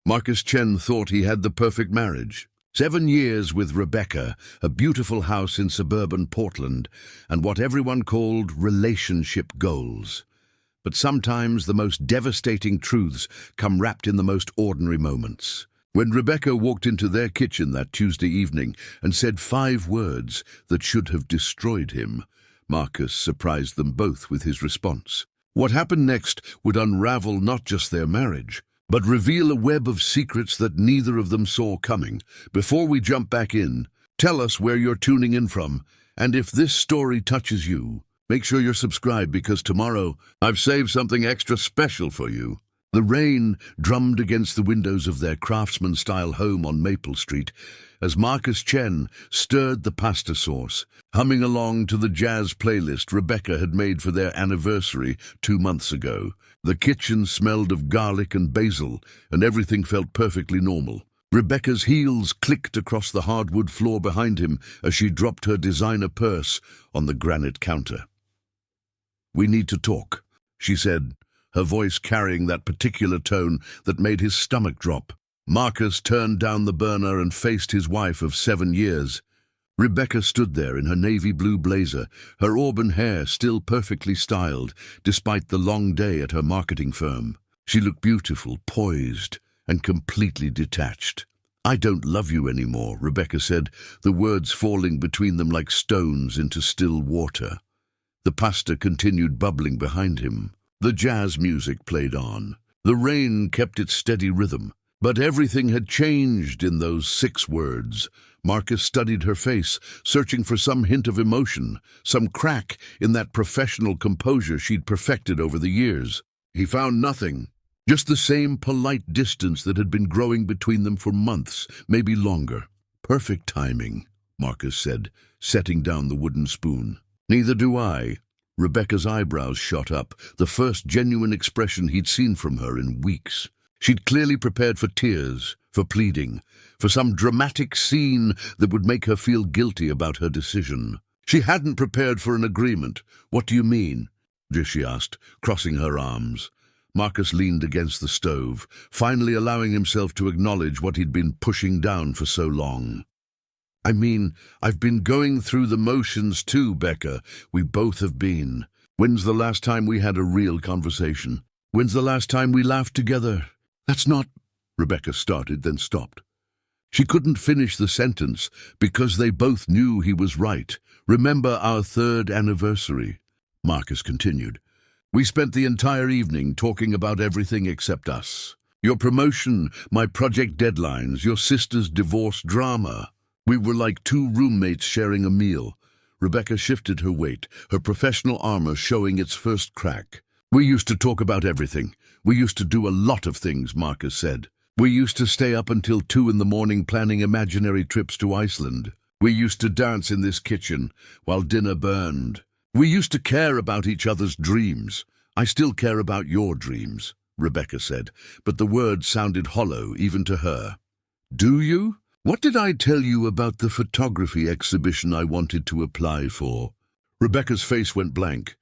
Marcus Chen thought he had the perfect marriage. 7 years with Rebecca, a beautiful house in suburban Portland, and what everyone called relationship goals. But sometimes the most devastating truths come wrapped in the most ordinary moments. When Rebecca walked into their kitchen that Tuesday evening and said 5 words that should have destroyed him, Marcus surprised them both with his response. What happened next would unravel not just their marriage, but reveal a web of secrets that neither of them saw coming. Before we jump back in, tell us where you're tuning in from, and if this story touches you, make sure you're subscribed because tomorrow I've saved something extra special for you. The rain drummed against the windows of their craftsman-style home on Maple Street as Marcus Chen stirred the pasta sauce, humming along to the jazz playlist Rebecca had made for their anniversary 2 months ago. The kitchen smelled of garlic and basil, and everything felt perfectly normal. Rebecca's heels clicked across the hardwood floor behind him as she dropped her designer purse on the granite counter. "We need to talk," she said, her voice carrying that particular tone that made his stomach drop. Marcus turned down the burner and faced his wife of 7 years. Rebecca stood there in her navy blue blazer, her auburn hair still perfectly styled, despite the long day at her marketing firm. She looked beautiful, poised, and completely detached. "I don't love you anymore," Rebecca said, the words falling between them like stones into still water. The pasta continued bubbling behind him. The jazz music played on. The rain kept its steady rhythm. But everything had changed in those 6 words. Marcus studied her face, searching for some hint of emotion, some crack in that professional composure she'd perfected over the years. He found nothing, just the same polite distance that had been growing between them for months, maybe longer. "Perfect timing," Marcus said, setting down the wooden spoon. "Neither do I." Rebecca's eyebrows shot up, the first genuine expression he'd seen from her in weeks. She'd clearly prepared for tears, for pleading, for some dramatic scene that would make her feel guilty about her decision. She hadn't prepared for an agreement. "What do you mean?" she asked, crossing her arms. Marcus leaned against the stove, finally allowing himself to acknowledge what he'd been pushing down for so long. "I mean, I've been going through the motions too, Becca. We both have been. When's the last time we had a real conversation? When's the last time we laughed together?" "That's not—" Rebecca started, then stopped. She couldn't finish the sentence because they both knew he was right. "Remember our 3rd anniversary?" Marcus continued. "We spent the entire evening talking about everything except us. Your promotion, my project deadlines, your sister's divorce drama. We were like 2 roommates sharing a meal." Rebecca shifted her weight, her professional armor showing its first crack. "We used to talk about everything. We used to do a lot of things," Marcus said. "We used to stay up until 2 in the morning planning imaginary trips to Iceland. We used to dance in this kitchen while dinner burned. We used to care about each other's dreams. I still care about your dreams," Rebecca said, but the words sounded hollow even to her. "Do you? What did I tell you about the photography exhibition I wanted to apply for?" Rebecca's face went blank.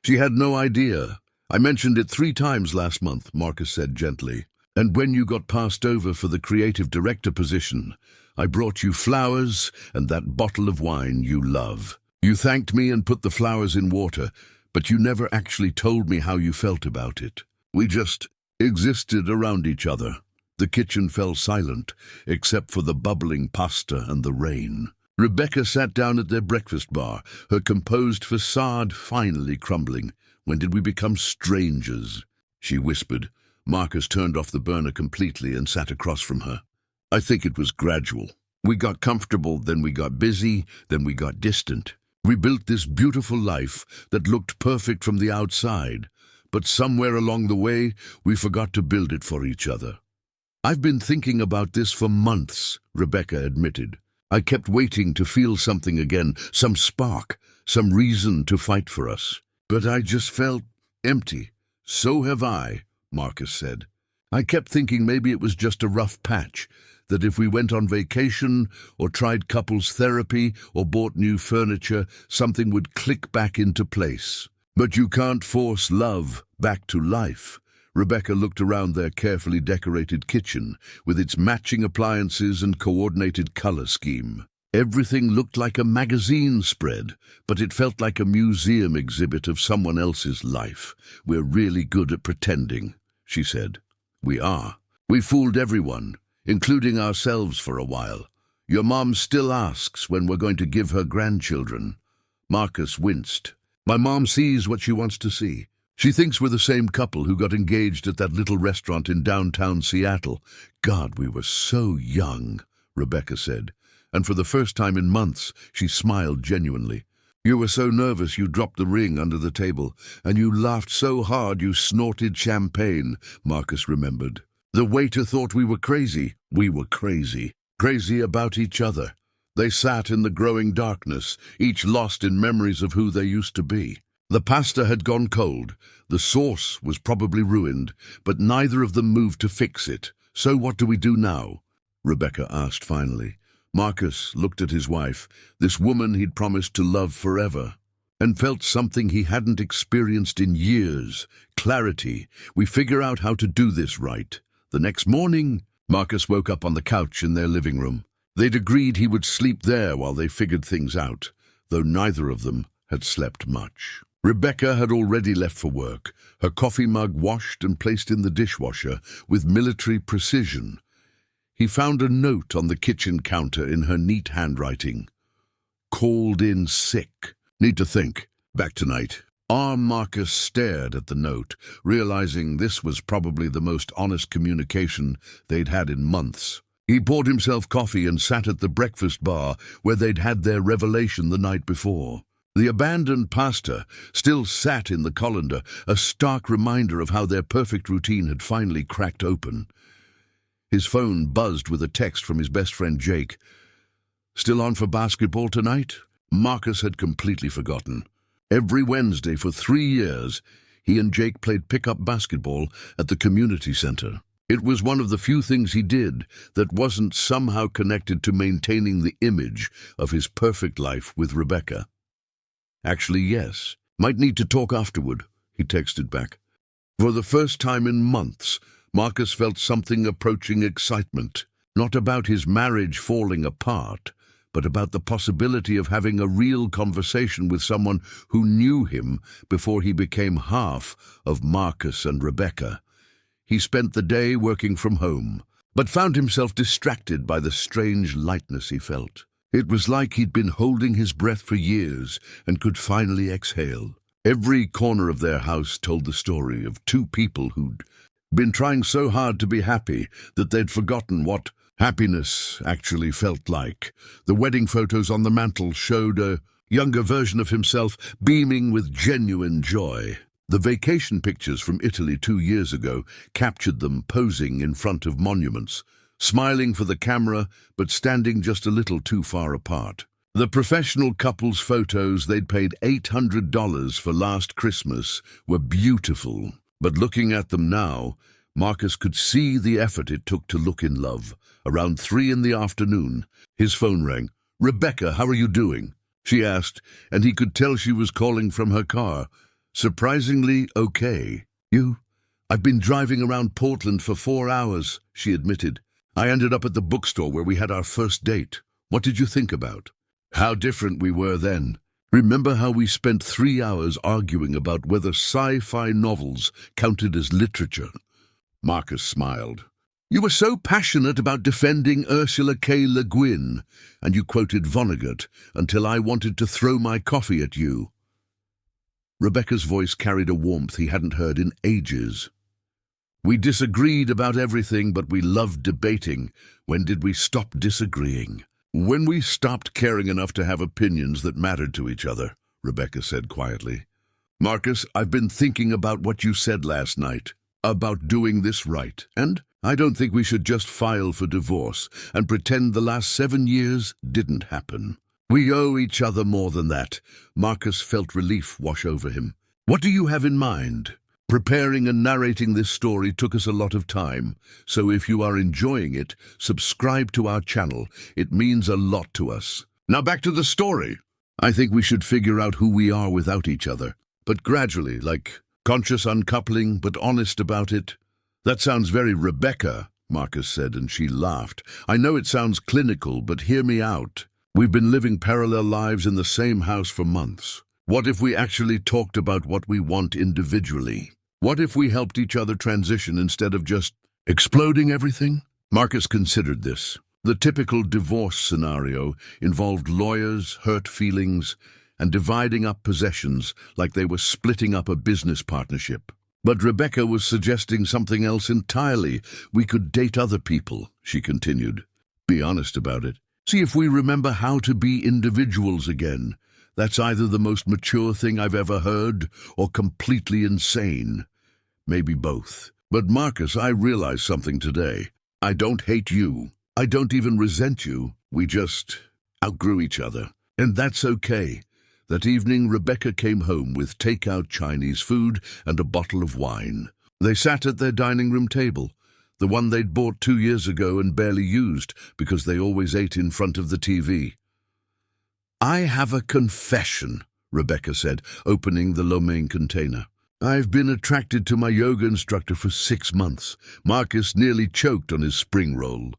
She had no idea. "I mentioned it 3 times last month," Marcus said gently. "And when you got passed over for the creative director position, I brought you flowers and that bottle of wine you love. You thanked me and put the flowers in water, but you never actually told me how you felt about it. We just existed around each other." The kitchen fell silent, except for the bubbling pasta and the rain. Rebecca sat down at their breakfast bar, her composed facade finally crumbling. "When did we become strangers?" she whispered. Marcus turned off the burner completely and sat across from her. "I think it was gradual. We got comfortable, then we got busy, then we got distant. We built this beautiful life that looked perfect from the outside, but somewhere along the way, we forgot to build it for each other." "I've been thinking about this for months," Rebecca admitted. "I kept waiting to feel something again, some spark, some reason to fight for us. But I just felt empty." "So have I," Marcus said. "I kept thinking maybe it was just a rough patch, that if we went on vacation or tried couples therapy or bought new furniture, something would click back into place." "But you can't force love back to life," Rebecca looked around their carefully decorated kitchen with its matching appliances and coordinated color scheme. Everything looked like a magazine spread, but it felt like a museum exhibit of someone else's life. "We're really good at pretending," she said. "We are. We fooled everyone, including ourselves for a while. Your mom still asks when we're going to give her grandchildren." Marcus winced. "My mom sees what she wants to see. She thinks we're the same couple who got engaged at that little restaurant in downtown Seattle." "God, we were so young," Rebecca said, and for the first time in months she smiled genuinely. "You were so nervous you dropped the ring under the table, and you laughed so hard you snorted champagne," Marcus remembered. "The waiter thought we were crazy. We were crazy. Crazy about each other." They sat in the growing darkness, each lost in memories of who they used to be. The pasta had gone cold, the sauce was probably ruined, but neither of them moved to fix it. "So what do we do now?" Rebecca asked finally. Marcus looked at his wife, this woman he'd promised to love forever, and felt something he hadn't experienced in years. Clarity. "We figure out how to do this right." The next morning, Marcus woke up on the couch in their living room. They'd agreed he would sleep there while they figured things out, though neither of them had slept much. Rebecca had already left for work, her coffee mug washed and placed in the dishwasher with military precision. He found a note on the kitchen counter in her neat handwriting. "Called in sick. Need to think. Back tonight." Marcus stared at the note, realizing this was probably the most honest communication they'd had in months. He poured himself coffee and sat at the breakfast bar where they'd had their revelation the night before. The abandoned pasta still sat in the colander, a stark reminder of how their perfect routine had finally cracked open. His phone buzzed with a text from his best friend Jake. "Still on for basketball tonight?" Marcus had completely forgotten. Every Wednesday for 3 years, he and Jake played pickup basketball at the community center. It was one of the few things he did that wasn't somehow connected to maintaining the image of his perfect life with Rebecca. "Actually, yes. Might need to talk afterward," he texted back. For the first time in months, Marcus felt something approaching excitement, not about his marriage falling apart, but about the possibility of having a real conversation with someone who knew him before he became half of Marcus and Rebecca. He spent the day working from home, but found himself distracted by the strange lightness he felt. It was like he'd been holding his breath for years and could finally exhale. Every corner of their house told the story of two people who'd been trying so hard to be happy that they'd forgotten what happiness actually felt like. The wedding photos on the mantel showed a younger version of himself beaming with genuine joy. The vacation pictures from Italy 2 years ago captured them posing in front of monuments, smiling for the camera but standing just a little too far apart. The professional couple's photos they'd paid $800 for last Christmas were beautiful, but looking at them now, Marcus could see the effort it took to look in love. Around 3 in the afternoon, his phone rang. "Rebecca, how are you doing?" she asked, and he could tell she was calling from her car. "Surprisingly okay. You?" "I've been driving around Portland for 4 hours, she admitted. "I ended up at the bookstore where we had our first date. What did you think about?" "How different we were then. Remember how we spent 3 hours arguing about whether sci-fi novels counted as literature?" Marcus smiled. "You were so passionate about defending Ursula K. Le Guin, and you quoted Vonnegut until I wanted to throw my coffee at you." Rebecca's voice carried a warmth he hadn't heard in ages. "We disagreed about everything, but we loved debating. When did we stop disagreeing?" "When we stopped caring enough to have opinions that mattered to each other," Rebecca said quietly. "Marcus, I've been thinking about what you said last night, about doing this right, and I don't think we should just file for divorce and pretend the last 7 years didn't happen. We owe each other more than that." Marcus felt relief wash over him. "What do you have in mind?" "Preparing and narrating this story took us a lot of time, so if you are enjoying it, subscribe to our channel. It means a lot to us. Now back to the story. I think we should figure out who we are without each other, but gradually, like Conscious uncoupling, but honest about it. That sounds very Rebecca, Marcus said, and she laughed. I know it sounds clinical, but hear me out. We've been living parallel lives in the same house for months. What if we actually talked about what we want individually? What if we helped each other transition instead of just exploding everything? Marcus considered this. The typical divorce scenario involved lawyers, hurt feelings, and dividing up possessions like they were splitting up a business partnership. But Rebecca was suggesting something else entirely. We could date other people, she continued. Be honest about it. See if we remember how to be individuals again. That's either the most mature thing I've ever heard or completely insane. Maybe both. But Marcus, I realized something today. I don't hate you. I don't even resent you. We just outgrew each other. And that's okay. That evening, Rebecca came home with takeout Chinese food and a bottle of wine. They sat at their dining room table, the one they'd bought 2 years ago and barely used because they always ate in front of the TV. I have a confession, Rebecca said, opening the lo mein container. I've been attracted to my yoga instructor for 6 months. Marcus nearly choked on his spring roll.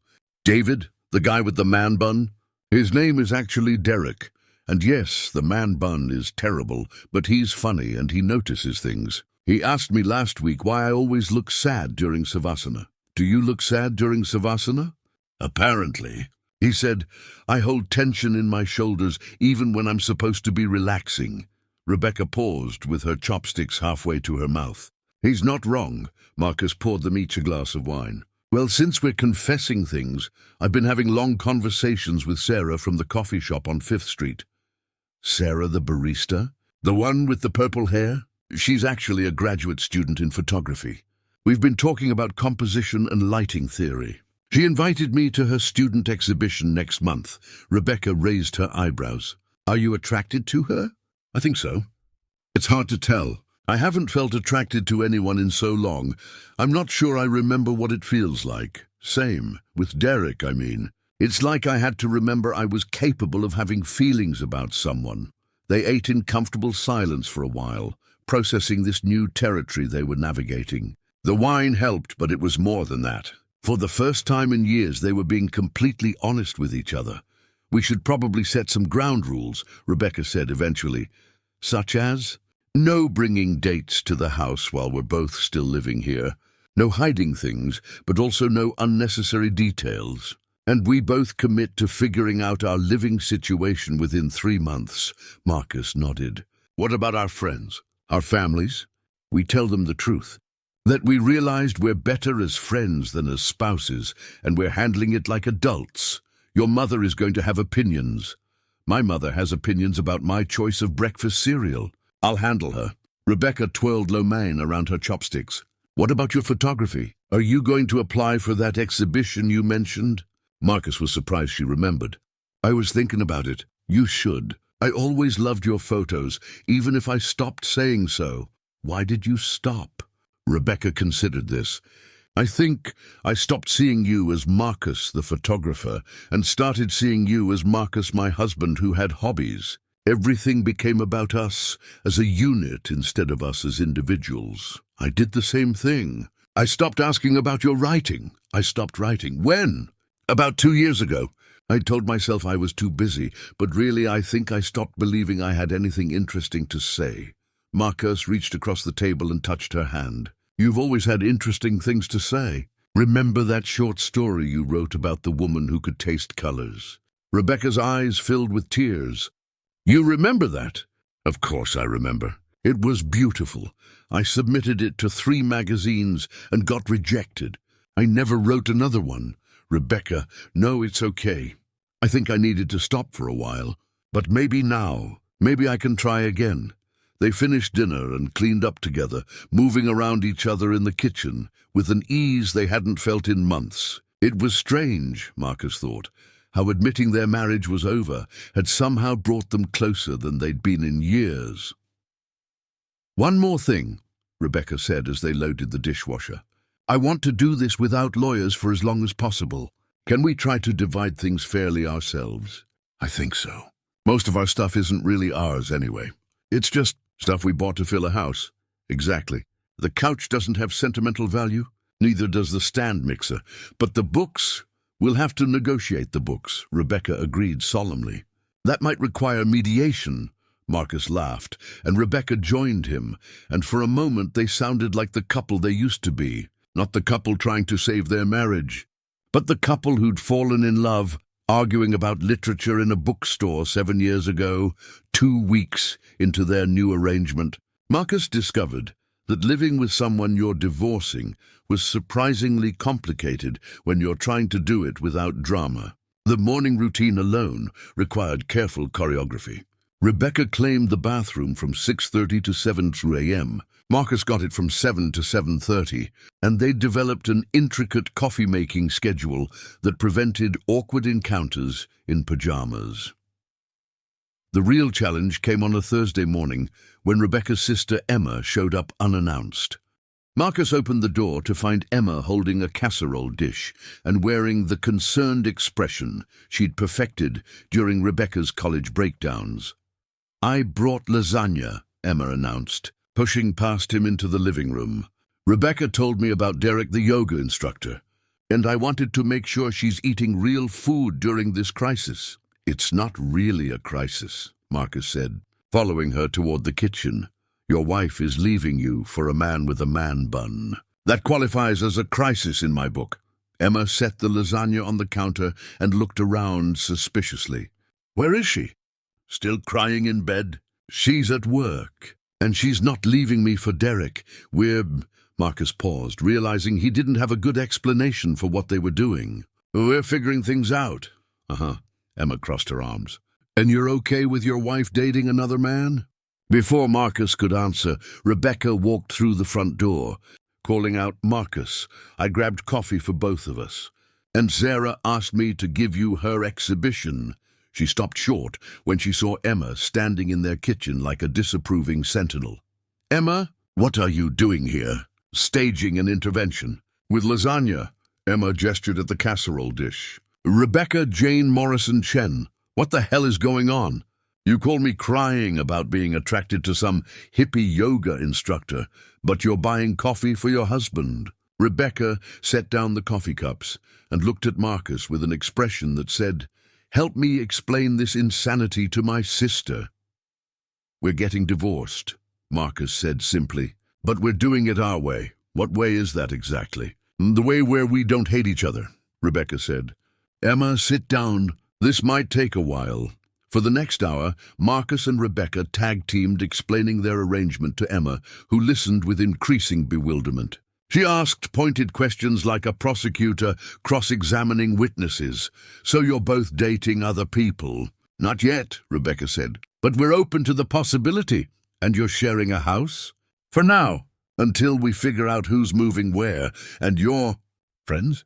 David, the guy with the man bun? His name is actually Derek. And yes, the man bun is terrible, but he's funny and he notices things. He asked me last week why I always look sad during Savasana. Do you look sad during Savasana? Apparently. He said, I hold tension in my shoulders even when I'm supposed to be relaxing. Rebecca paused with her chopsticks halfway to her mouth. He's not wrong. Marcus poured them each a glass of wine. Well, since we're confessing things, I've been having long conversations with Sarah from the coffee shop on 5th Street. Sarah the barista? The one with the purple hair? She's actually a graduate student in photography. We've been talking about composition and lighting theory. She invited me to her student exhibition next month. Rebecca raised her eyebrows. Are you attracted to her? I think so. It's hard to tell. I haven't felt attracted to anyone in so long. I'm not sure I remember what it feels like. Same. With Derek, I mean. It's like I had to remember I was capable of having feelings about someone. They ate in comfortable silence for a while, processing this new territory they were navigating. The wine helped, but it was more than that. For the first time in years, they were being completely honest with each other. We should probably set some ground rules, Rebecca said eventually. Such as? No bringing dates to the house while we're both still living here. No hiding things, but also no unnecessary details. And we both commit to figuring out our living situation within 3 months. Marcus nodded. What about our friends? Our families? We tell them the truth. That we realized we're better as friends than as spouses, and we're handling it like adults. Your mother is going to have opinions. My mother has opinions about my choice of breakfast cereal. I'll handle her. Rebecca twirled lo mein around her chopsticks. What about your photography? Are you going to apply for that exhibition you mentioned? Marcus was surprised she remembered. I was thinking about it. You should. I always loved your photos, even if I stopped saying so. Why did you stop? Rebecca considered this. I think I stopped seeing you as Marcus, the photographer, and started seeing you as Marcus, my husband, who had hobbies. Everything became about us as a unit instead of us as individuals. I did the same thing. I stopped asking about your writing. I stopped writing. When? About 2 years ago. I told myself I was too busy, but really I think I stopped believing I had anything interesting to say. Marcus reached across the table and touched her hand. You've always had interesting things to say. Remember that short story you wrote about the woman who could taste colors? Rebecca's eyes filled with tears. You remember that? Of course I remember. It was beautiful. I submitted it to 3 magazines and got rejected. I never wrote another one. Rebecca, no, it's okay. I think I needed to stop for a while. But maybe now, maybe I can try again. They finished dinner and cleaned up together, moving around each other in the kitchen, with an ease they hadn't felt in months. It was strange, Marcus thought, how admitting their marriage was over had somehow brought them closer than they'd been in years. One more thing, Rebecca said as they loaded the dishwasher. I want to do this without lawyers for as long as possible. Can we try to divide things fairly ourselves? I think so. Most of our stuff isn't really ours anyway. It's just stuff we bought to fill a house. Exactly. The couch doesn't have sentimental value, neither does the stand mixer. But the books, we'll have to negotiate the books, Rebecca agreed solemnly. That might require mediation, Marcus laughed, and Rebecca joined him, and for a moment they sounded like the couple they used to be, not the couple trying to save their marriage, but the couple who'd fallen in love, arguing about literature in a bookstore 7 years ago, 2 weeks into their new arrangement. Marcus discovered that living with someone you're divorcing was surprisingly complicated when you're trying to do it without drama. The morning routine alone required careful choreography. Rebecca claimed the bathroom from 6:30 to 7 a.m. Marcus got it from 7 to 7:30, and they developed an intricate coffee-making schedule that prevented awkward encounters in pajamas. The real challenge came on a Thursday morning when Rebecca's sister Emma showed up unannounced. Marcus opened the door to find Emma holding a casserole dish and wearing the concerned expression she'd perfected during Rebecca's college breakdowns. "I brought lasagna," Emma announced, pushing past him into the living room. "Rebecca told me about Derek, the yoga instructor, and I wanted to make sure she's eating real food during this crisis." "It's not really a crisis," Marcus said, following her toward the kitchen. "Your wife is leaving you for a man with a man bun. That qualifies as a crisis in my book." Emma set the lasagna on the counter and looked around suspiciously. "Where is she? Still crying in bed?" "She's at work, and she's not leaving me for Derek. Marcus paused, realizing he didn't have a good explanation for what they were doing. "We're figuring things out." Emma crossed her arms. "And you're okay with your wife dating another man?" Before Marcus could answer, Rebecca walked through the front door, calling out, "Marcus, I grabbed coffee for both of us. And Sarah asked me to give you her exhibition." She stopped short when she saw Emma standing in their kitchen like a disapproving sentinel. "Emma, what are you doing here?" "Staging an intervention." "With lasagna," Emma gestured at the casserole dish. "Rebecca Jane Morrison Chen, what the hell is going on? You call me crying about being attracted to some hippie yoga instructor, but you're buying coffee for your husband." Rebecca set down the coffee cups and looked at Marcus with an expression that said, "Help me explain this insanity to my sister." "We're getting divorced," Marcus said simply, "but we're doing it our way." "What way is that exactly?" "The way where we don't hate each other," Rebecca said. "Emma, sit down. This might take a while." For the next hour, Marcus and Rebecca tag-teamed explaining their arrangement to Emma, who listened with increasing bewilderment. She asked pointed questions like a prosecutor cross-examining witnesses. "So you're both dating other people?" "Not yet," Rebecca said, "but we're open to the possibility." "And you're sharing a house?" "For now, until we figure out who's moving where. And you're friends?"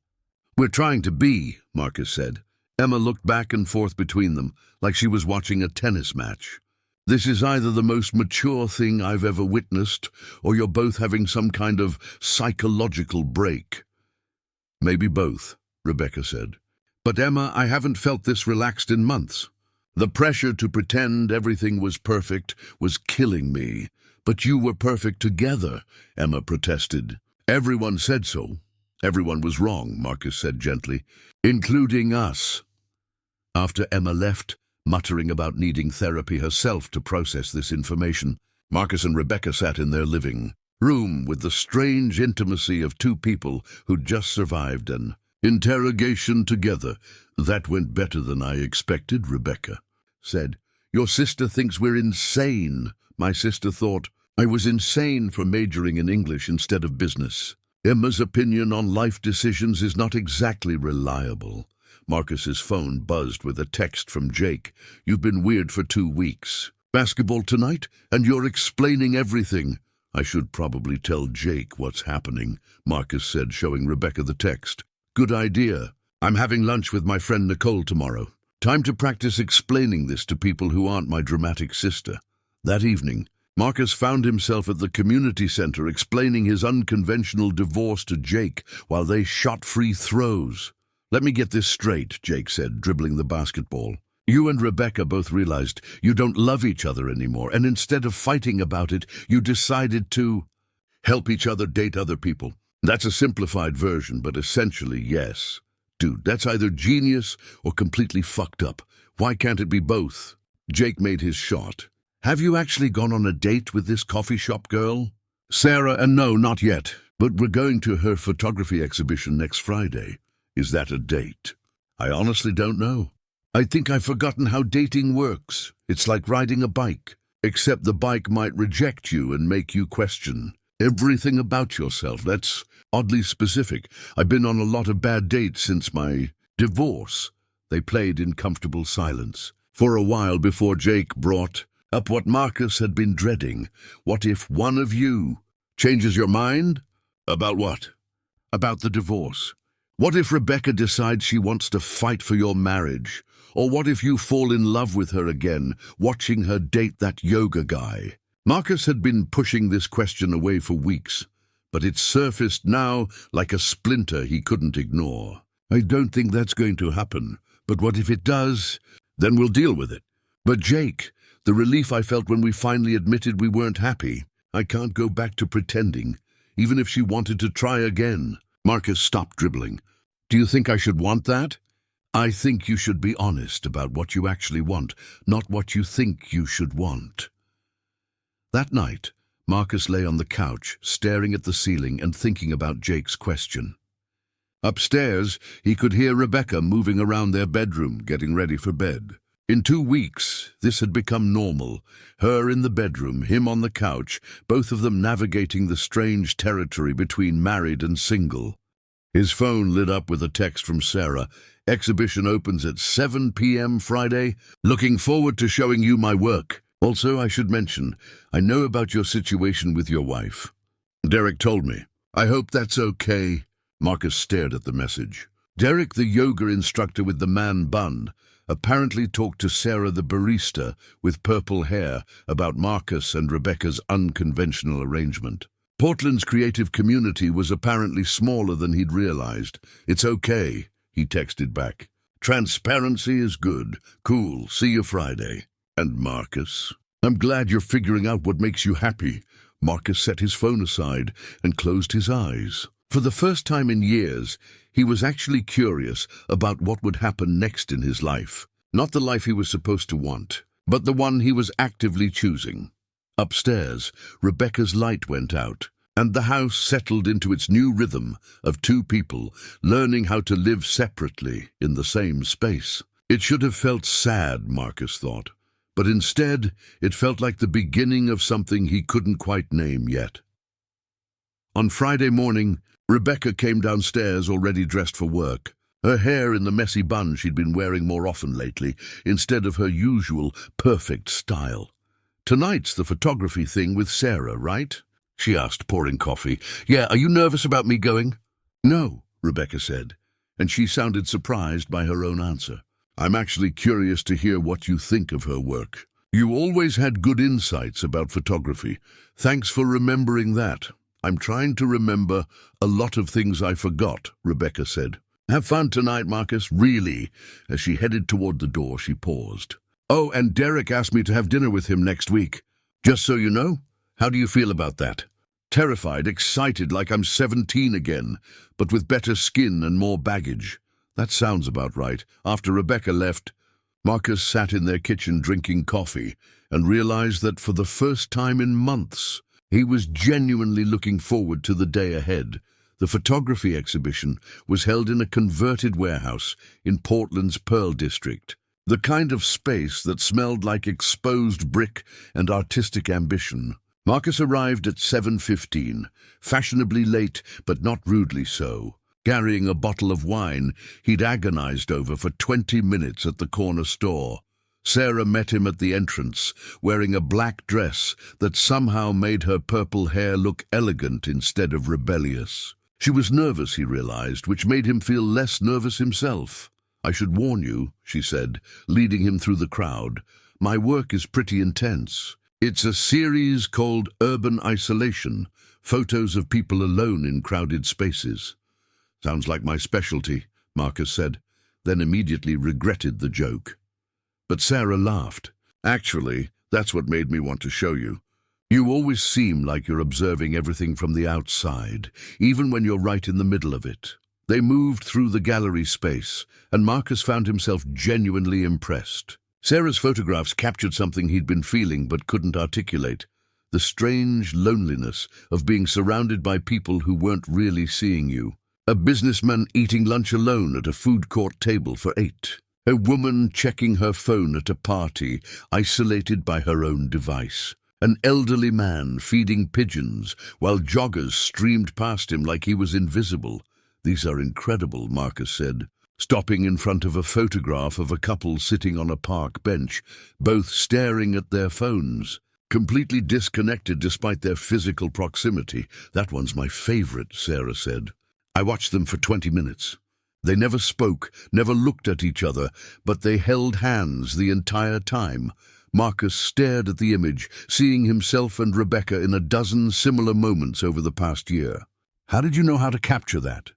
"We're trying to be," Marcus said. Emma looked back and forth between them, like she was watching a tennis match. "This is either the most mature thing I've ever witnessed, or you're both having some kind of psychological break." "Maybe both," Rebecca said. "But Emma, I haven't felt this relaxed in months. The pressure to pretend everything was perfect was killing me." "But you were perfect together," Emma protested. "Everyone said so." "Everyone was wrong," Marcus said gently, "including us." After Emma left, muttering about needing therapy herself to process this information, Marcus and Rebecca sat in their living room with the strange intimacy of two people who'd just survived an interrogation together. "That went better than I expected," Rebecca said. "Your sister thinks we're insane." "My sister thought I was insane for majoring in English instead of business." "Emma's opinion on life decisions is not exactly reliable." Marcus's phone buzzed with a text from Jake. "You've been weird for 2 weeks. Basketball tonight, and you're explaining everything." "I should probably tell Jake what's happening," Marcus said, showing Rebecca the text. "Good idea. I'm having lunch with my friend Nicole tomorrow. Time to practice explaining this to people who aren't my dramatic sister." That evening, Marcus found himself at the community center explaining his unconventional divorce to Jake while they shot free throws. "Let me get this straight," Jake said, dribbling the basketball. "You and Rebecca both realized you don't love each other anymore, and instead of fighting about it, you decided to..." help each other date other people. That's a simplified version, but essentially, yes. Dude, that's either genius or completely fucked up. Why can't it be both? Jake made his shot. Have you actually gone on a date with this coffee shop girl? Sarah, and no, not yet. But we're going to her photography exhibition next Friday. Is that a date? I honestly don't know. I think I've forgotten how dating works. It's like riding a bike, except the bike might reject you and make you question everything about yourself. That's oddly specific. I've been on a lot of bad dates since my divorce. They played in comfortable silence for a while before Jake brought up what Marcus had been dreading. What if one of you changes your mind? About what? About the divorce. What if Rebecca decides she wants to fight for your marriage? Or what if you fall in love with her again, watching her date that yoga guy? Marcus had been pushing this question away for weeks, but it surfaced now like a splinter he couldn't ignore. I don't think that's going to happen, but what if it does? Then we'll deal with it. But Jake, the relief I felt when we finally admitted we weren't happy. I can't go back to pretending, even if she wanted to try again. Marcus stopped dribbling. Do you think I should want that? I think you should be honest about what you actually want, not what you think you should want. That night, Marcus lay on the couch, staring at the ceiling and thinking about Jake's question. Upstairs, he could hear Rebecca moving around their bedroom, getting ready for bed. In 2 weeks, this had become normal. Her in the bedroom, him on the couch, both of them navigating the strange territory between married and single. His phone lit up with a text from Sarah. Exhibition opens at 7 p.m. Friday. Looking forward to showing you my work. Also, I should mention, I know about your situation with your wife. Derek told me. I hope that's okay. Marcus stared at the message. Derek, the yoga instructor with the man bun, apparently talked to Sarah, the barista with purple hair, about Marcus and Rebecca's unconventional arrangement. Portland's creative community was apparently smaller than he'd realized. It's okay, he texted back. Transparency is good. Cool. See you Friday. And Marcus? I'm glad you're figuring out what makes you happy. Marcus set his phone aside and closed his eyes. For the first time in years, he was actually curious about what would happen next in his life. Not the life he was supposed to want, but the one he was actively choosing. Upstairs, Rebecca's light went out, and the house settled into its new rhythm of 2 people learning how to live separately in the same space. It should have felt sad, Marcus thought, but instead it felt like the beginning of something he couldn't quite name yet. On Friday morning, Rebecca came downstairs already dressed for work, her hair in the messy bun she'd been wearing more often lately, instead of her usual perfect style. Tonight's the photography thing with Sarah, right? She asked, pouring coffee. Yeah, are you nervous about me going? No, Rebecca said, and she sounded surprised by her own answer. I'm actually curious to hear what you think of her work. You always had good insights about photography. Thanks for remembering that. I'm trying to remember a lot of things I forgot, Rebecca said. Have fun tonight, Marcus, really. As she headed toward the door, she paused. Oh, and Derek asked me to have dinner with him next week. Just so you know, how do you feel about that? Terrified, excited, like I'm 17 again, but with better skin and more baggage. That sounds about right. After Rebecca left, Marcus sat in their kitchen drinking coffee and realized that for the first time in months, he was genuinely looking forward to the day ahead. The photography exhibition was held in a converted warehouse in Portland's Pearl District, the kind of space that smelled like exposed brick and artistic ambition. Marcus arrived at 7:15, fashionably late but not rudely so, carrying a bottle of wine he'd agonized over for 20 minutes at the corner store. Sarah met him at the entrance, wearing a black dress that somehow made her purple hair look elegant instead of rebellious. She was nervous, he realized, which made him feel less nervous himself. I should warn you, she said, leading him through the crowd. My work is pretty intense. It's a series called Urban Isolation, photos of people alone in crowded spaces. Sounds like my specialty, Marcus said, then immediately regretted the joke. But Sarah laughed. Actually, that's what made me want to show you. You always seem like you're observing everything from the outside, even when you're right in the middle of it. They moved through the gallery space, and Marcus found himself genuinely impressed. Sarah's photographs captured something he'd been feeling but couldn't articulate: the strange loneliness of being surrounded by people who weren't really seeing you. A businessman eating lunch alone at a food court table for 8. A woman checking her phone at a party, isolated by her own device. An elderly man feeding pigeons while joggers streamed past him like he was invisible. "These are incredible," Marcus said, stopping in front of a photograph of a couple sitting on a park bench, both staring at their phones, completely disconnected despite their physical proximity. "That one's my favorite," Sarah said. "I watched them for 20 minutes. They never spoke, never looked at each other, but they held hands the entire time." Marcus stared at the image, seeing himself and Rebecca in a dozen similar moments over the past year. "How did you know how to capture that?"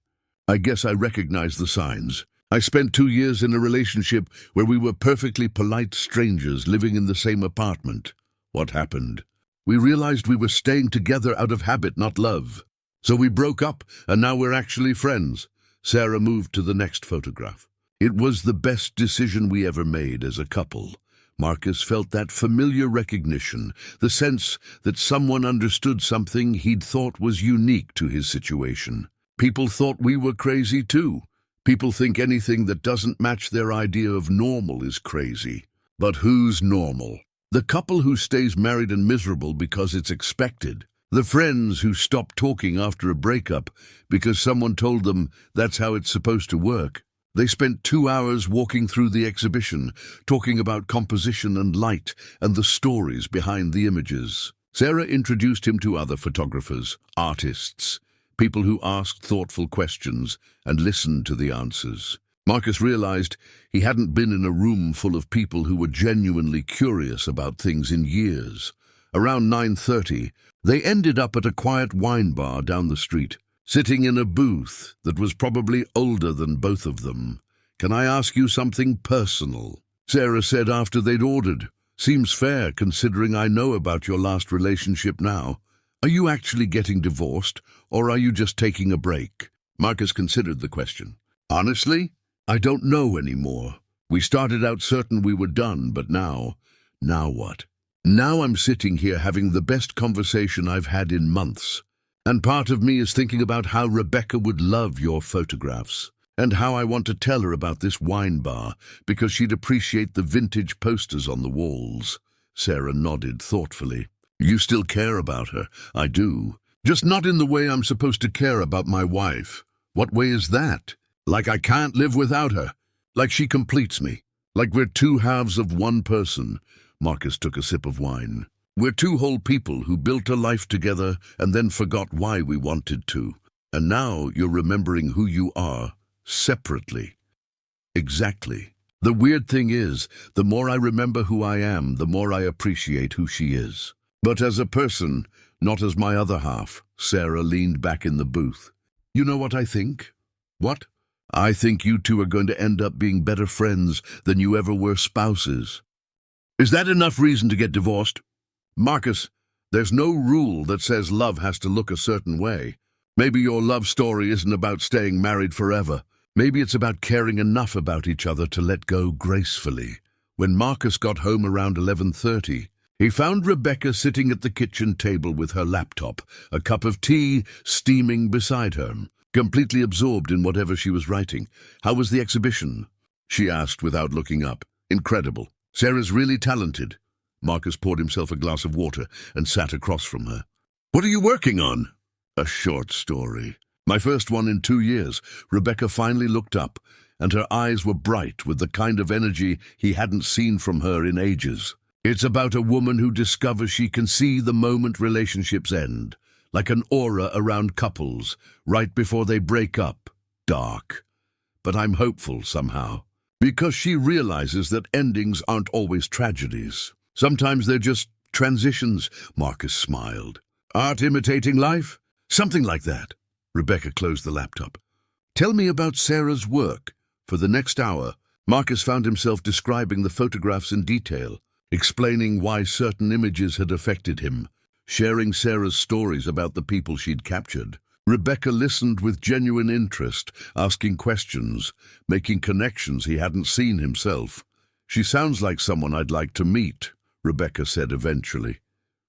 "I guess I recognized the signs. I spent 2 years in a relationship where we were perfectly polite strangers living in the same apartment." "What happened?" "We realized we were staying together out of habit, not love. So we broke up, and now we're actually friends." Sarah moved to the next photograph. "It was the best decision we ever made as a couple." Marcus felt that familiar recognition, the sense that someone understood something he'd thought was unique to his situation. People thought we were crazy too. People think anything that doesn't match their idea of normal is crazy. But who's normal? The couple who stays married and miserable because it's expected. The friends who stop talking after a breakup because someone told them that's how it's supposed to work. They spent 2 hours walking through the exhibition, talking about composition and light and the stories behind the images. Sarah introduced him to other photographers, artists, people who asked thoughtful questions and listened to the answers. Marcus realized he hadn't been in a room full of people who were genuinely curious about things in years. Around 9:30, they ended up at a quiet wine bar down the street, sitting in a booth that was probably older than both of them. "Can I ask you something personal?" Sarah said after they'd ordered. "Seems fair, considering I know about your last relationship now. Are you actually getting divorced, or are you just taking a break?" Marcus considered the question. "Honestly, I don't know anymore. We started out certain we were done, but now what? Now I'm sitting here having the best conversation I've had in months. And part of me is thinking about how Rebecca would love your photographs, and how I want to tell her about this wine bar, because she'd appreciate the vintage posters on the walls." Sarah nodded thoughtfully. "You still care about her?" "I do. Just not in the way I'm supposed to care about my wife." "What way is that?" "Like I can't live without her. Like she completes me. Like we're two halves of one person." Marcus took a sip of wine. "We're two whole people who built a life together and then forgot why we wanted to. And now you're remembering who you are, separately." "Exactly. The weird thing is, the more I remember who I am, the more I appreciate who she is. But as a person, not as my other half." Sarah leaned back in the booth. "You know what I think?" "What?" "I think you two are going to end up being better friends than you ever were spouses." "Is that enough reason to get divorced?" "Marcus, there's no rule that says love has to look a certain way. Maybe your love story isn't about staying married forever. Maybe it's about caring enough about each other to let go gracefully." When Marcus got home around 11:30, he found Rebecca sitting at the kitchen table with her laptop, a cup of tea steaming beside her, completely absorbed in whatever she was writing. "How was the exhibition?" she asked without looking up. "Incredible. Sarah's really talented." Marcus poured himself a glass of water and sat across from her. "What are you working on?" "A short story. My first one in 2 years." Rebecca finally looked up, and her eyes were bright with the kind of energy he hadn't seen from her in ages. "It's about a woman who discovers she can see the moment relationships end, like an aura around couples, right before they break up. Dark. But I'm hopeful somehow, because she realizes that endings aren't always tragedies. Sometimes they're just transitions." Marcus smiled. "Art imitating life? Something like that." Rebecca closed the laptop. "Tell me about Sarah's work." For the next hour, Marcus found himself describing the photographs in detail, explaining why certain images had affected him, sharing Sarah's stories about the people she'd captured. Rebecca listened with genuine interest, asking questions, making connections he hadn't seen himself. "She sounds like someone I'd like to meet," Rebecca said eventually.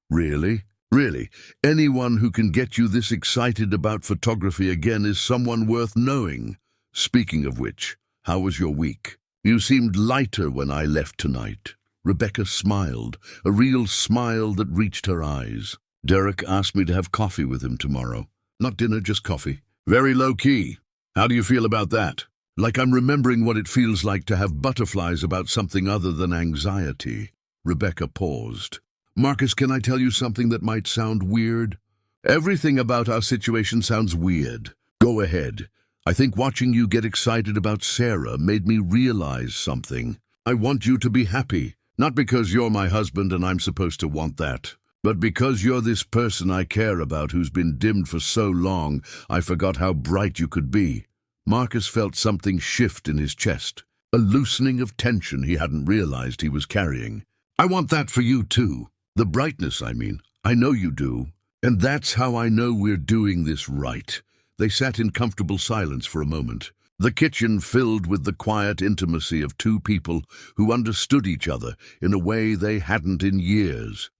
"Really? Really? Anyone who can get you this excited about photography again is someone worth knowing. Speaking of which, how was your week? You seemed lighter when I left tonight." Rebecca smiled, a real smile that reached her eyes. "Derek asked me to have coffee with him tomorrow. Not dinner, just coffee. Very low-key. How do you feel about that? Like I'm remembering what it feels like to have butterflies about something other than anxiety." Rebecca paused. "Marcus, can I tell you something that might sound weird?" "Everything about our situation sounds weird. Go ahead. I think watching you get excited about Sarah made me realize something. I want you to be happy, not because you're my husband and I'm supposed to want that, but because you're this person I care about who's been dimmed for so long I forgot how bright you could be." Marcus felt something shift in his chest, a loosening of tension he hadn't realized he was carrying. "I want that for you too. The brightness, I mean. I know you do. And that's how I know we're doing this right." They sat in comfortable silence for a moment, the kitchen filled with the quiet intimacy of two people who understood each other in a way they hadn't in years.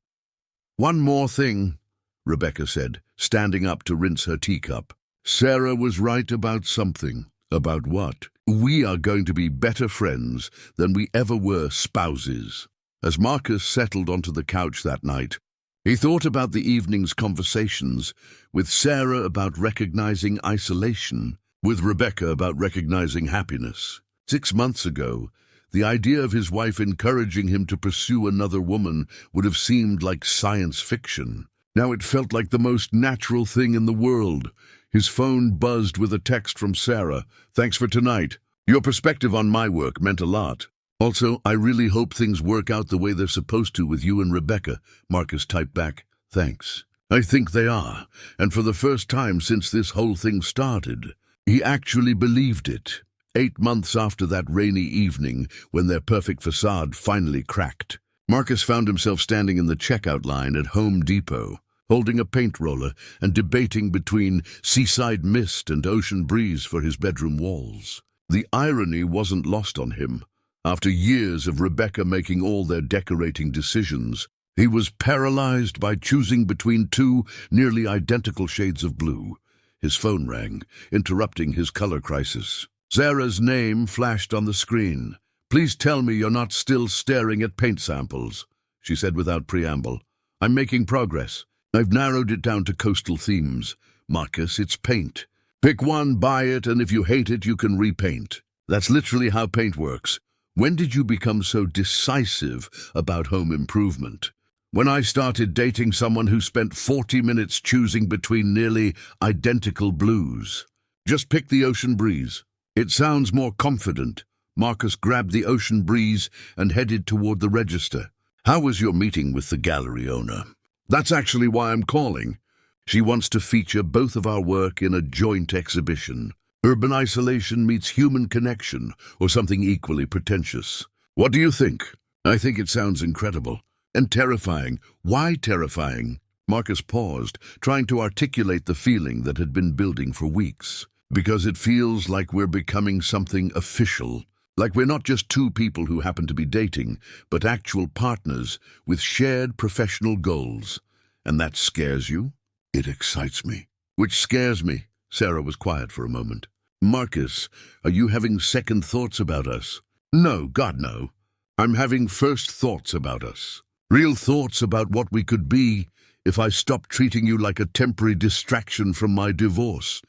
"One more thing," Rebecca said, standing up to rinse her teacup. "Sarah was right about something." "About what?" "We are going to be better friends than we ever were spouses." As Marcus settled onto the couch that night, he thought about the evening's conversations, with Sarah about recognizing isolation, with Rebecca about recognizing happiness. 6 months ago, the idea of his wife encouraging him to pursue another woman would have seemed like science fiction. Now it felt like the most natural thing in the world. His phone buzzed with a text from Sarah. "Thanks for tonight. Your perspective on my work meant a lot. Also, I really hope things work out the way they're supposed to with you and Rebecca." Marcus typed back, "Thanks. I think they are, and for the first time since this whole thing started." He actually believed it. 8 months after that rainy evening, when their perfect facade finally cracked, Marcus found himself standing in the checkout line at Home Depot, holding a paint roller and debating between seaside mist and ocean breeze for his bedroom walls. The irony wasn't lost on him. After years of Rebecca making all their decorating decisions, he was paralyzed by choosing between two nearly identical shades of blue. His phone rang, interrupting his color crisis. Sarah's name flashed on the screen. "Please tell me you're not still staring at paint samples," she said without preamble. "I'm making progress. I've narrowed it down to coastal themes. Marcus, it's paint. Pick one, buy it, and if you hate it, you can repaint. That's literally how paint works. When did you become so decisive about home improvement?" "When I started dating someone who spent 40 minutes choosing between nearly identical blues." "Just pick the ocean breeze. It sounds more confident." Marcus grabbed the ocean breeze and headed toward the register. "How was your meeting with the gallery owner?" "That's actually why I'm calling. She wants to feature both of our work in a joint exhibition. Urban isolation meets human connection, or something equally pretentious. What do you think?" "I think it sounds incredible. And terrifying." "Why terrifying?" Marcus paused, trying to articulate the feeling that had been building for weeks. "Because it feels like we're becoming something official. Like we're not just two people who happen to be dating, but actual partners with shared professional goals. And that scares you?" "It excites me." "Which scares me." Sarah was quiet for a moment. "Marcus, are you having second thoughts about us?" "No, God, no. I'm having first thoughts about us. Real thoughts about what we could be if I stopped treating you like a temporary distraction from my divorce.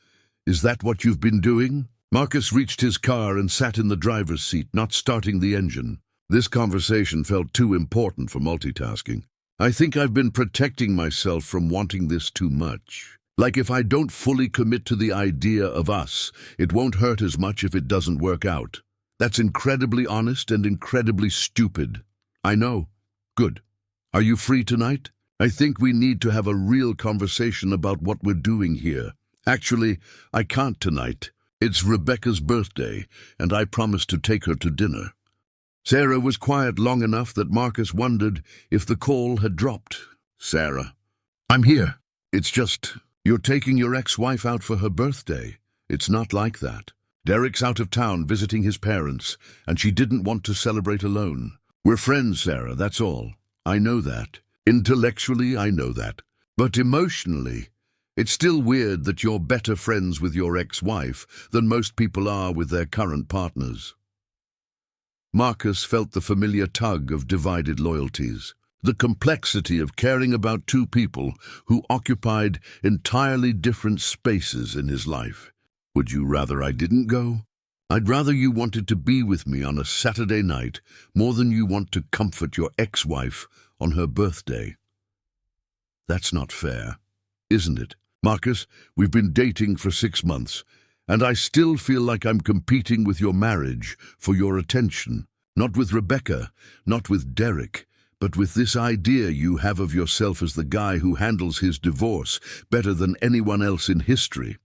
Is that what you've been doing?" Marcus reached his car and sat in the driver's seat, not starting the engine. This conversation felt too important for multitasking. "I think I've been protecting myself from wanting this too much. Like if I don't fully commit to the idea of us, it won't hurt as much if it doesn't work out. That's incredibly honest and incredibly stupid." "I know." "Good. Are you free tonight? I think we need to have a real conversation about what we're doing here. Actually, I can't tonight. It's Rebecca's birthday, and I promised to take her to dinner." Sarah was quiet long enough that Marcus wondered if the call had dropped. "Sarah, I'm here. It's just, you're taking your ex-wife out for her birthday. It's not like that. Derek's out of town visiting his parents, and she didn't want to celebrate alone. We're friends, Sarah, that's all. I know that. Intellectually, I know that. But emotionally, it's still weird that you're better friends with your ex-wife than most people are with their current partners. Marcus felt the familiar tug of divided loyalties, the complexity of caring about two people who occupied entirely different spaces in his life. Would you rather I didn't go? I'd rather you wanted to be with me on a Saturday night more than you want to comfort your ex-wife on her birthday. That's not fair, isn't it? Marcus, we've been dating for 6 months, and I still feel like I'm competing with your marriage for your attention. Not with Rebecca, not with Derek, but with this idea you have of yourself as the guy who handles his divorce better than anyone else in history.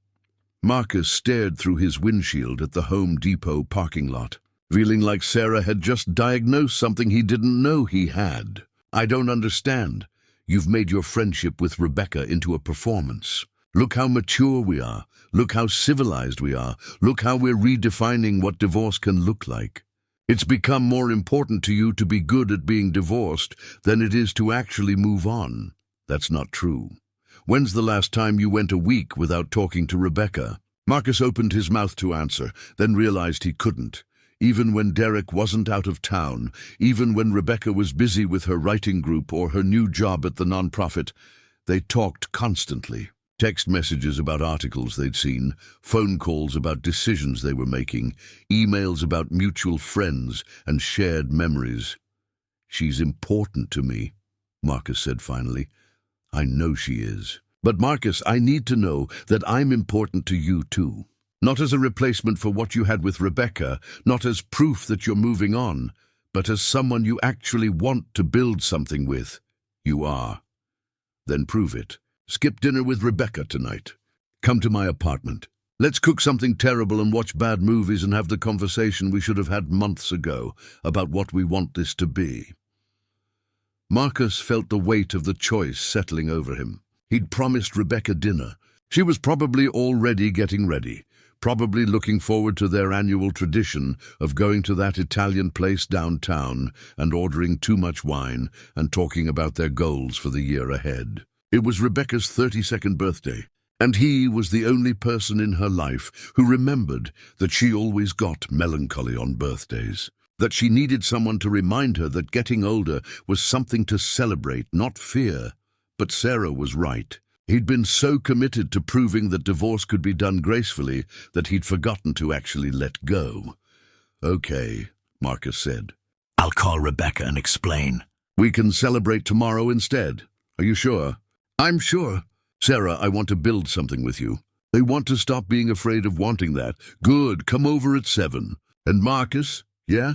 Marcus stared through his windshield at the Home Depot parking lot, feeling like Sarah had just diagnosed something he didn't know he had. I don't understand. You've made your friendship with Rebecca into a performance. Look how mature we are. Look how civilized we are. Look how we're redefining what divorce can look like. It's become more important to you to be good at being divorced than it is to actually move on. That's not true. When's the last time you went a week without talking to Rebecca? Marcus opened his mouth to answer, then realized he couldn't. Even when Derek wasn't out of town, even when Rebecca was busy with her writing group or her new job at the nonprofit, they talked constantly. Text messages about articles they'd seen, phone calls about decisions they were making, emails about mutual friends and shared memories. She's important to me, Marcus said finally. I know she is. But Marcus, I need to know that I'm important to you too. Not as a replacement for what you had with Rebecca, not as proof that you're moving on, but as someone you actually want to build something with. You are. Then prove it. Skip dinner with Rebecca tonight. Come to my apartment. Let's cook something terrible and watch bad movies and have the conversation we should have had months ago about what we want this to be. Marcus felt the weight of the choice settling over him. He'd promised Rebecca dinner. She was probably already getting ready, probably looking forward to their annual tradition of going to that Italian place downtown and ordering too much wine and talking about their goals for the year ahead. It was Rebecca's 32nd birthday, and he was the only person in her life who remembered that she always got melancholy on birthdays, that she needed someone to remind her that getting older was something to celebrate, not fear. But Sarah was right. He'd been so committed to proving that divorce could be done gracefully that he'd forgotten to actually let go. Okay, Marcus said. I'll call Rebecca and explain. We can celebrate tomorrow instead. Are you sure? I'm sure. Sarah, I want to build something with you. I want to stop being afraid of wanting that. Good, come over at 7. And Marcus, yeah?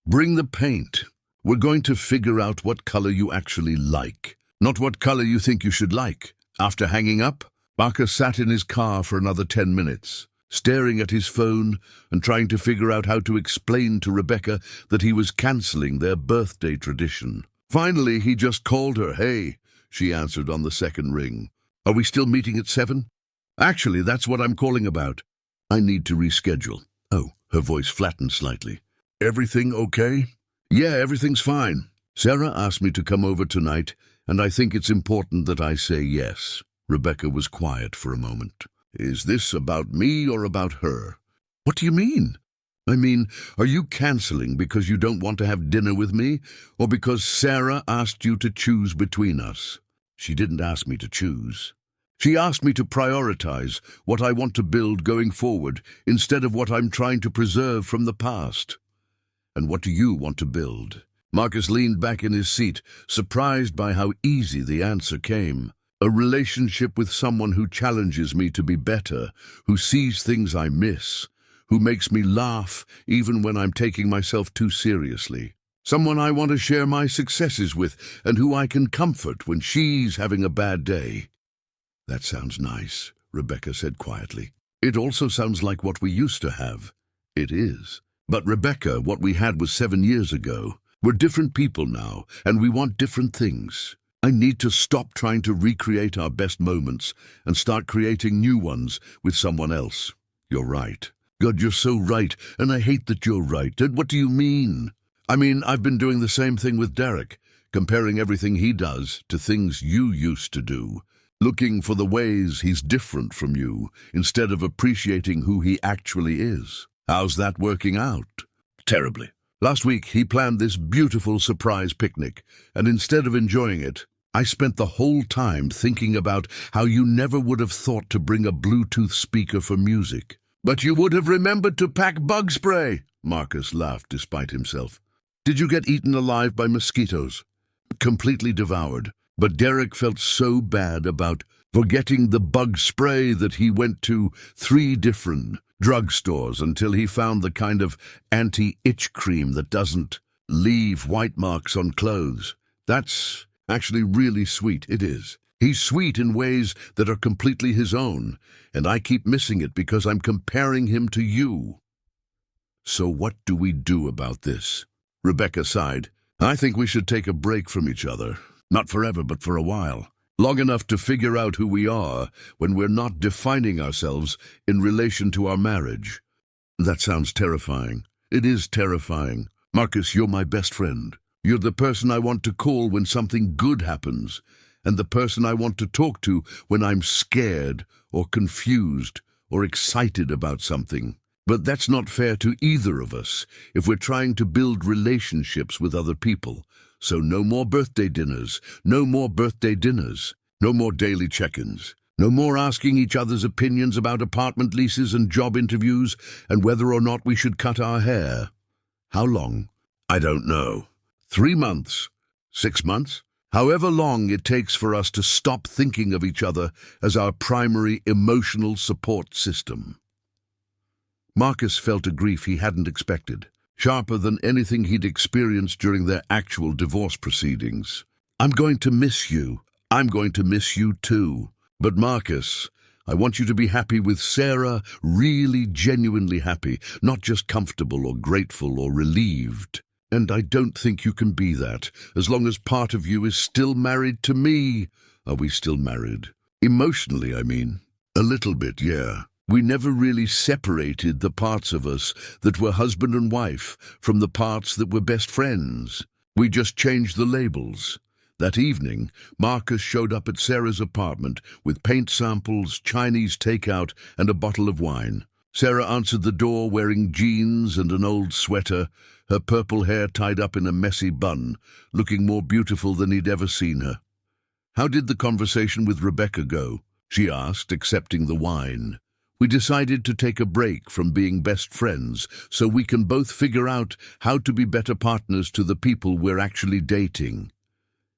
Bring the paint. We're going to figure out what color you actually like, not what color you think you should like. After hanging up, Marcus sat in his car for another 10 minutes, staring at his phone and trying to figure out how to explain to Rebecca that he was canceling their birthday tradition. Finally, he just called her. Hey, she answered on the second ring. Are we still meeting at 7? Actually, that's what I'm calling about. I need to reschedule. Oh, her voice flattened slightly. Everything okay? Yeah, everything's fine. Sarah asked me to come over tonight, and I think it's important that I say yes. Rebecca was quiet for a moment. Is this about me or about her? What do you mean? I mean, are you canceling because you don't want to have dinner with me, or because Sarah asked you to choose between us? She didn't ask me to choose. She asked me to prioritize what I want to build going forward instead of what I'm trying to preserve from the past. And what do you want to build? Marcus leaned back in his seat, surprised by how easy the answer came. A relationship with someone who challenges me to be better, who sees things I miss, who makes me laugh even when I'm taking myself too seriously. Someone I want to share my successes with and who I can comfort when she's having a bad day. That sounds nice, Rebecca said quietly. It also sounds like what we used to have. It is. But Rebecca, what we had was 7 years ago. We're different people now, and we want different things. I need to stop trying to recreate our best moments and start creating new ones with someone else. You're right. God, you're so right, and I hate that you're right. And what do you mean? I mean, I've been doing the same thing with Derek, comparing everything he does to things you used to do, looking for the ways he's different from you instead of appreciating who he actually is. How's that working out? Terribly. Last week, he planned this beautiful surprise picnic, and instead of enjoying it, I spent the whole time thinking about how you never would have thought to bring a Bluetooth speaker for music. But you would have remembered to pack bug spray, Marcus laughed despite himself. Did you get eaten alive by mosquitoes? Completely devoured. But Derek felt so bad about forgetting the bug spray that he went to 3 different drugstores until he found the kind of anti-itch cream that doesn't leave white marks on clothes. That's actually really sweet, it is. He's sweet in ways that are completely his own, and I keep missing it because I'm comparing him to you. So what do we do about this? Rebecca sighed. I think we should take a break from each other. Not forever, but for a while. Long enough to figure out who we are when we're not defining ourselves in relation to our marriage. That sounds terrifying. It is terrifying. Marcus, you're my best friend. You're the person I want to call when something good happens, and the person I want to talk to when I'm scared or confused or excited about something. But that's not fair to either of us if we're trying to build relationships with other people. So no more birthday dinners, no more birthday dinners, no more daily check-ins, no more asking each other's opinions about apartment leases and job interviews and whether or not we should cut our hair. How long? I don't know. 3 months? 6 months? However long it takes for us to stop thinking of each other as our primary emotional support system. Marcus felt a grief he hadn't expected, sharper than anything he'd experienced during their actual divorce proceedings. I'm going to miss you. I'm going to miss you too. But Marcus, I want you to be happy with Sarah, really genuinely happy, not just comfortable or grateful or relieved. And I don't think you can be that, as long as part of you is still married to me. Are we still married? Emotionally, I mean. A little bit, yeah. We never really separated the parts of us that were husband and wife from the parts that were best friends. We just changed the labels. That evening, Marcus showed up at Sarah's apartment with paint samples, Chinese takeout, and a bottle of wine. Sarah answered the door wearing jeans and an old sweater, her purple hair tied up in a messy bun, looking more beautiful than he'd ever seen her. How did the conversation with Rebecca go? She asked, accepting the wine. We decided to take a break from being best friends so we can both figure out how to be better partners to the people we're actually dating.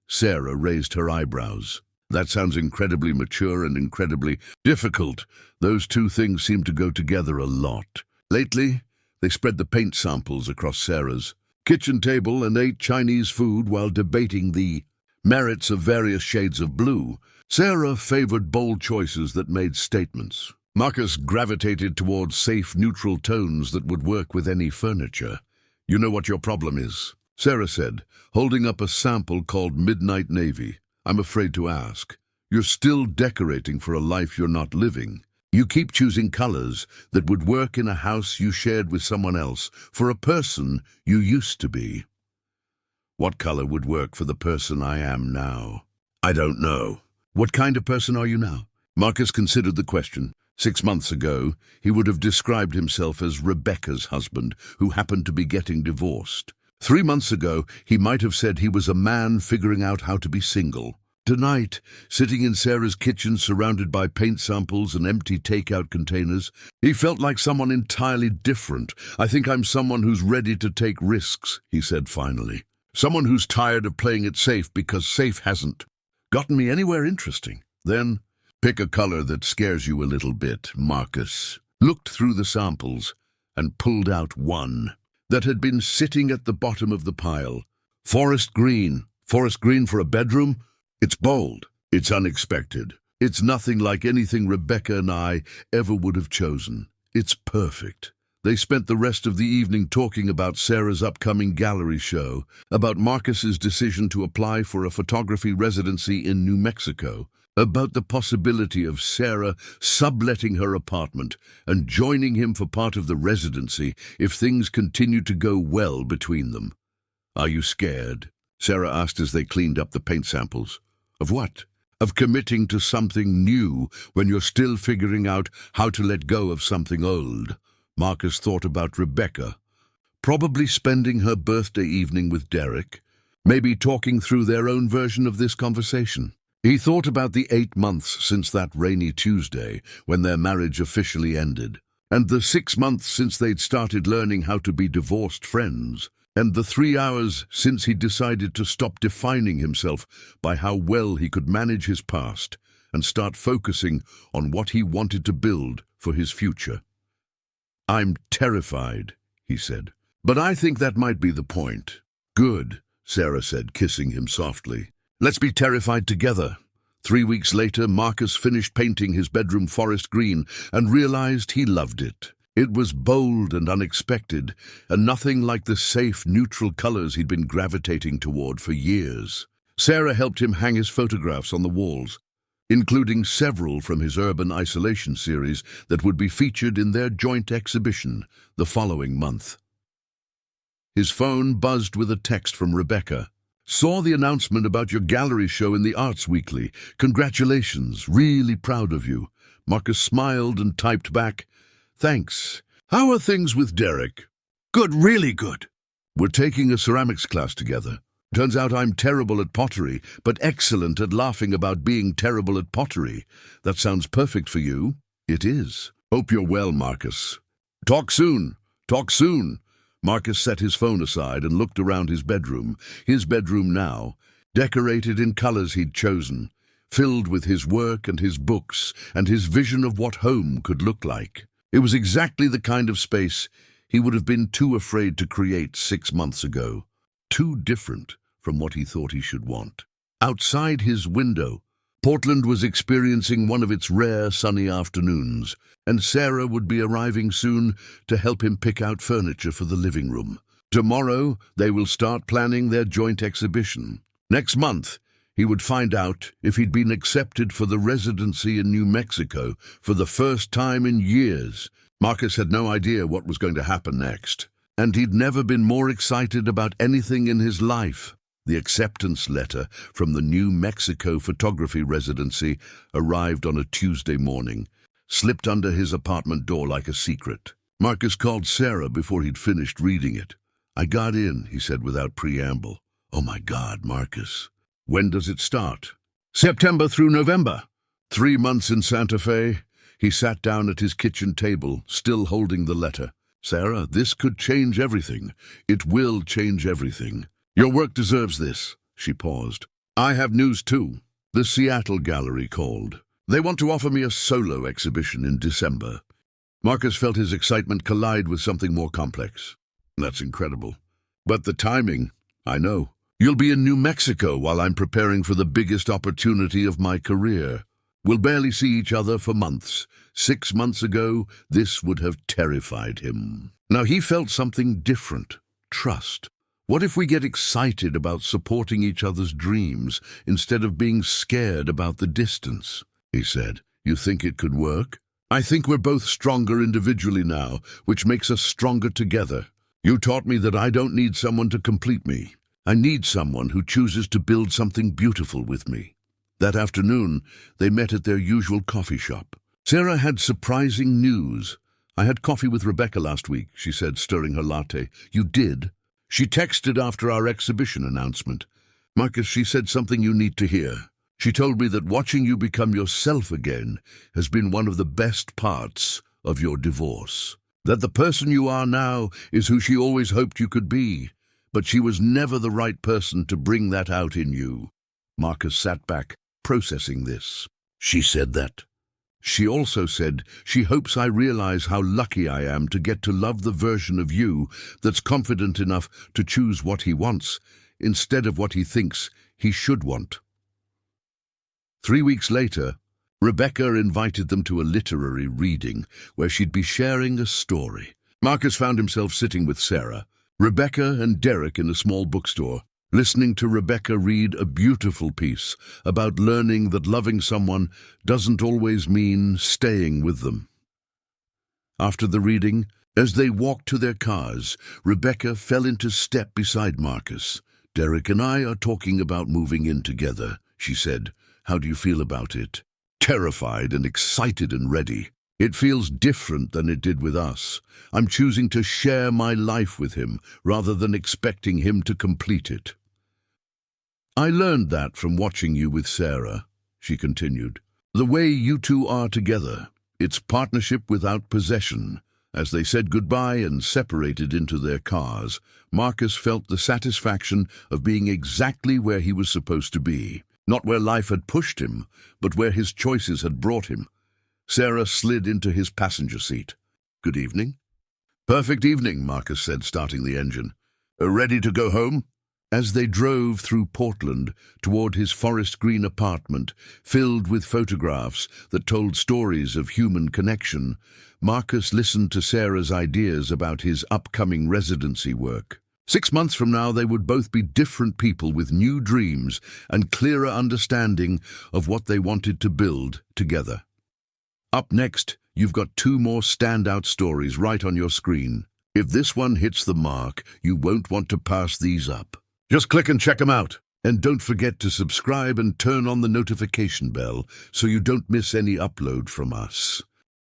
Sarah raised her eyebrows. That sounds incredibly mature and incredibly difficult. Those 2 things seem to go together a lot. Lately, they spread the paint samples across Sarah's kitchen table and ate Chinese food while debating the merits of various shades of blue. Sarah favored bold choices that made statements. Marcus gravitated towards safe, neutral tones that would work with any furniture. You know what your problem is, Sarah said, holding up a sample called Midnight Navy. I'm afraid to ask. You're still decorating for a life you're not living. You keep choosing colors that would work in a house you shared with someone else, for a person you used to be. What color would work for the person I am now? I don't know. What kind of person are you now? Marcus considered the question. 6 months ago, he would have described himself as Rebecca's husband, who happened to be getting divorced. 3 months ago, he might have said he was a man figuring out how to be single. Tonight, sitting in Sarah's kitchen surrounded by paint samples and empty takeout containers, he felt like someone entirely different. I think I'm someone who's ready to take risks, he said finally. Someone who's tired of playing it safe because safe hasn't gotten me anywhere interesting. Then, pick a color that scares you a little bit, Marcus looked through the samples and pulled out one that had been sitting at the bottom of the pile. Forest green. Forest green for a bedroom? It's bold. It's unexpected. It's nothing like anything Rebecca and I ever would have chosen. It's perfect. They spent the rest of the evening talking about Sarah's upcoming gallery show, about Marcus's decision to apply for a photography residency in New Mexico, about the possibility of Sarah subletting her apartment and joining him for part of the residency if things continued to go well between them. "Are you scared?" Sarah asked as they cleaned up the paint samples. "Of what?" "Of committing to something new when you're still figuring out how to let go of something old." Marcus thought about Rebecca, probably spending her birthday evening with Derek, maybe talking through their own version of this conversation. He thought about the 8 months since that rainy Tuesday when their marriage officially ended, and the 6 months since they'd started learning how to be divorced friends, and the 3 hours since he'd decided to stop defining himself by how well he could manage his past and start focusing on what he wanted to build for his future. "I'm terrified," he said. "But I think that might be the point." "Good," Sarah said, kissing him softly. "Let's be terrified together." 3 weeks later, Marcus finished painting his bedroom forest green and realized he loved it. It was bold and unexpected, and nothing like the safe, neutral colors he'd been gravitating toward for years. Sarah helped him hang his photographs on the walls, including several from his urban isolation series that would be featured in their joint exhibition the following month. His phone buzzed with a text from Rebecca. "Saw the announcement about your gallery show in the Arts Weekly. Congratulations, really proud of you." Marcus smiled and typed back, "Thanks. How are things with Derek?" "Good, really good. We're taking a ceramics class together. Turns out I'm terrible at pottery, but excellent at laughing about being terrible at pottery. That sounds perfect for you." "It is. Hope you're well, Marcus." "Talk soon. Talk soon." Marcus set his phone aside and looked around his bedroom now, decorated in colors he'd chosen, filled with his work and his books and his vision of what home could look like. It was exactly the kind of space he would have been too afraid to create 6 months ago. Too different from what he thought he should want. Outside his window, Portland was experiencing one of its rare sunny afternoons, and Sarah would be arriving soon to help him pick out furniture for the living room. Tomorrow, they will start planning their joint exhibition. Next month, he would find out if he'd been accepted for the residency in New Mexico for the first time in years. Marcus had no idea what was going to happen next, and he'd never been more excited about anything in his life. The acceptance letter from the New Mexico photography residency arrived on a Tuesday morning, slipped under his apartment door like a secret. Marcus called Sarah before he'd finished reading it. "I got in," he said without preamble. "Oh my God, Marcus. When does it start?" "September through November. 3 months in Santa Fe." He sat down at his kitchen table, still holding the letter. "Sarah, this could change everything. It will change everything. Your work deserves this." She paused. "I have news too. The Seattle Gallery called. They want to offer me a solo exhibition in December." Marcus felt his excitement collide with something more complex. "That's incredible. But the timing, I know. You'll be in New Mexico while I'm preparing for the biggest opportunity of my career. We'll barely see each other for months. 6 months ago, this would have terrified him. Now he felt something different. Trust. What if we get excited about supporting each other's dreams instead of being scared about the distance?" he said. "You think it could work?" "I think we're both stronger individually now, which makes us stronger together. You taught me that I don't need someone to complete me. I need someone who chooses to build something beautiful with me." That afternoon, they met at their usual coffee shop. Sarah had surprising news. "I had coffee with Rebecca last week," she said, stirring her latte. "You did?" "She texted after our exhibition announcement. Marcus, she said something you need to hear. She told me that watching you become yourself again has been one of the best parts of your divorce. That the person you are now is who she always hoped you could be, but she was never the right person to bring that out in you." Marcus sat back, processing this. "She said that?" "She also said she hopes I realize how lucky I am to get to love the version of you that's confident enough to choose what he wants instead of what he thinks he should want." 3 weeks later, Rebecca invited them to a literary reading where she'd be sharing a story. Marcus found himself sitting with Sarah, Rebecca and Derek in a small bookstore, listening to Rebecca read a beautiful piece about learning that loving someone doesn't always mean staying with them. After the reading, as they walked to their cars, Rebecca fell into step beside Marcus. "Derek and I are talking about moving in together," she said. "How do you feel about it?" "Terrified and excited and ready. It feels different than it did with us. I'm choosing to share my life with him rather than expecting him to complete it." "I learned that from watching you with Sarah," she continued. "The way you two are together. It's partnership without possession." As they said goodbye and separated into their cars, Marcus felt the satisfaction of being exactly where he was supposed to be. Not where life had pushed him, but where his choices had brought him. Sarah slid into his passenger seat. "Good evening." "Perfect evening," Marcus said, starting the engine. "Ready to go home?" As they drove through Portland toward his forest green apartment, filled with photographs that told stories of human connection, Marcus listened to Sarah's ideas about his upcoming residency work. 6 months from now, they would both be different people with new dreams and clearer understanding of what they wanted to build together. Up next, you've got 2 more standout stories right on your screen. If this one hits the mark, you won't want to pass these up. Just click and check them out. And don't forget to subscribe and turn on the notification bell so you don't miss any upload from us.